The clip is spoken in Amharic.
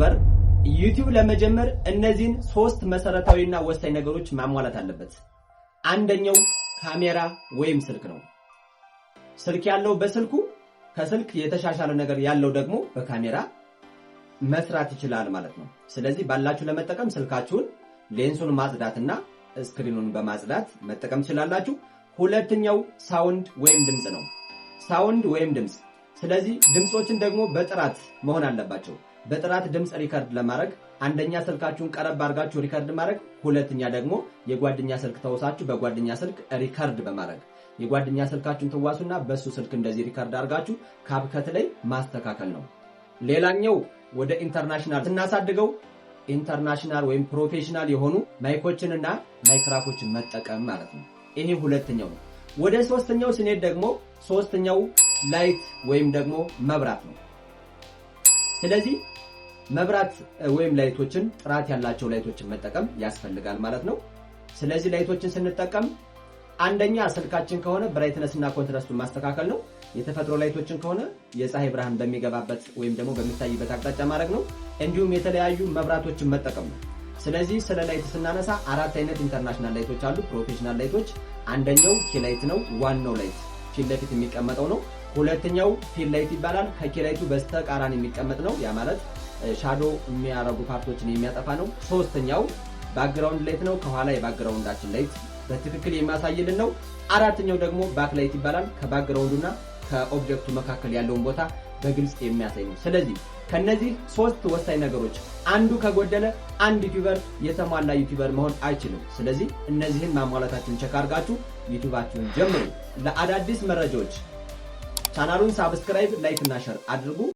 ዩቲዩበር ዩቲዩብ ለመጀመር እነዚህን ሶስት መሰረታዊና ወሳኝ ነገሮች ማሟላት አለበት። አንደኛው ካሜራ ወይም ስልክ ነው። ስልክ ያለው በስልኩ ከስልክ የተሻሻለ ነገር ያለው ደግሞ በካሜራ መስራት ይችላል ማለት ነው። ስለዚህ ባላችሁ ለመጠቀም ስልካችሁን ሌንሱን ማጽዳትና ስክሪኑን በማጽዳት መጠቀም ትችላላችሁ። ሁለተኛው ሳውንድ ወይም ድምጽ ነው። ሳውንድ ወይም ድምጽ። ስለዚህ ድምጾችን ደግሞ በጥራት መሆን አለባቸው። በጥራት ድምጽ ሪከርድ ለማድረግ አንደኛ ስልካችሁን ቀረብ አድርጋችሁ ሪከርድ ማድረግ፣ ሁለተኛ ደግሞ የጓደኛ ስልክ ተውሳችሁ በጓደኛ ስልክ ሪከርድ በማድረግ የጓደኛ ስልካችሁን ተዋሱና በሱ ስልክ እንደዚህ ሪከርድ አድርጋችሁ ካፕከት ላይ ማስተካከል ነው። ሌላኛው ወደ ኢንተርናሽናል ስናሳድገው ኢንተርናሽናል ወይም ፕሮፌሽናል የሆኑ ማይኮችንና ማይክራፎችን መጠቀም ማለት ነው። ይሄ ሁለተኛው ነው። ወደ ሶስተኛው ስንሄድ ደግሞ ሶስተኛው ላይት ወይም ደግሞ መብራት ነው። ስለዚህ መብራት ወይም ላይቶችን ጥራት ያላቸው ላይቶችን መጠቀም ያስፈልጋል ማለት ነው። ስለዚህ ላይቶችን ስንጠቀም አንደኛ ስልካችን ከሆነ ብራይትነስ እና ኮንትራስቱን ማስተካከል ነው። የተፈጥሮ ላይቶችን ከሆነ የፀሐይ ብርሃን በሚገባበት ወይም ደግሞ በሚታይበት አቅጣጫ ማድረግ ነው። እንዲሁም የተለያዩ መብራቶችን መጠቀም ነው። ስለዚህ ስለ ላይት ስናነሳ አራት አይነት ኢንተርናሽናል ላይቶች አሉ፣ ፕሮፌሽናል ላይቶች። አንደኛው ኪላይት ነው፣ ዋናው ላይት ፊት ለፊት የሚቀመጠው ነው። ሁለተኛው ፊል ላይት ይባላል፣ ከኪላይቱ በስተቃራኒ የሚቀመጥ ነው። ያ ማለት ሻዶ የሚያረጉ ፓርቶችን የሚያጠፋ ነው። ሶስተኛው ባክግራውንድ ላይት ነው፣ ከኋላ የባክግራውንዳችን ላይት በትክክል የሚያሳይልን ነው። አራተኛው ደግሞ ባክላይት ይባላል፣ ከባክግራውንዱና ከኦብጀክቱ መካከል ያለውን ቦታ በግልጽ የሚያሳይ ነው። ስለዚህ ከነዚህ ሶስት ወሳኝ ነገሮች አንዱ ከጎደለ አንድ ዩቲዩበር የተሟላ ዩቲዩበር መሆን አይችልም። ስለዚህ እነዚህን ማሟላታችሁን ቸክ አድርጋችሁ ዩቲዩባችሁን ጀምሩ። ለአዳዲስ መረጃዎች ቻናሉን ሳብስክራይብ፣ ላይክ እና ሼር አድርጉ።